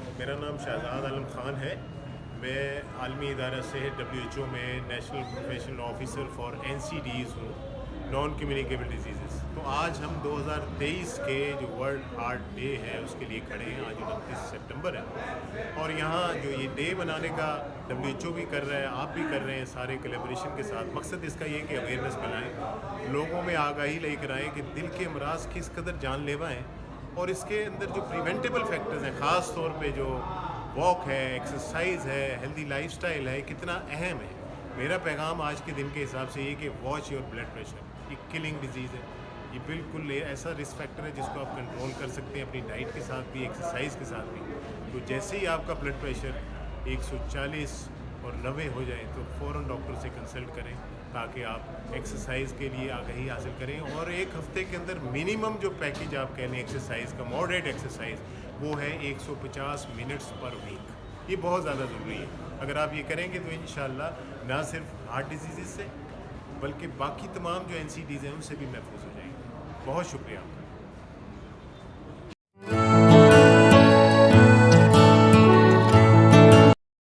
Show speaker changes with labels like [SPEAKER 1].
[SPEAKER 1] मेरा नाम शहजाद आलम ख़ान है। मैं आलमी इदारा सेहत WHO में national professional officer for NCDs हूँ, नॉन कम्युनिकेबल डिजीज़। तो आज हम 2023 के जो वर्ल्ड हार्ट डे है उसके लिए खड़े हैं। आज 29 सितंबर है और यहाँ जो ये डे बनाने का WHO भी कर रहा है, आप भी कर रहे हैं सारे कोलैबोरेशन के साथ। मकसद इसका ये कि अवेयरनेस फैलाएं, लोगों में आगाही लेकर आएँ कि दिल के अमराज किस कदर जानलेवा हैं और इसके अंदर जो प्रिवेंटेबल फैक्टर्स हैं, ख़ास तौर पे जो वॉक है, एक्सरसाइज है, हेल्दी लाइफस्टाइल है, कितना अहम है। मेरा पैगाम आज के दिन के हिसाब से ये कि वॉच योर ब्लड प्रेशर। ये किलिंग डिजीज़ है, ये बिल्कुल ऐसा रिस्क फैक्टर है जिसको आप कंट्रोल कर सकते हैं अपनी डाइट के साथ भी, एक्सरसाइज के साथ भी। तो जैसे ही आपका ब्लड प्रेशर 140 और 90 हो जाए तो फ़ौरन डॉक्टर से कंसल्ट करें ताकि आप एक्सरसाइज के लिए आगाही हासिल करें। और एक हफ्ते के अंदर मिनिमम जो पैकेज आप कह लें एक्सरसाइज का, मॉडरेट एक्सरसाइज, वो है 150 मिनट्स पर वीक। ये बहुत ज़्यादा ज़रूरी है। अगर आप ये करेंगे तो इंशाल्लाह ना सिर्फ हार्ट डिजीज़ से बल्कि बाकी तमाम जो NCDs हैं उनसे भी महफूज हो जाएंगे। बहुत शुक्रिया आपका।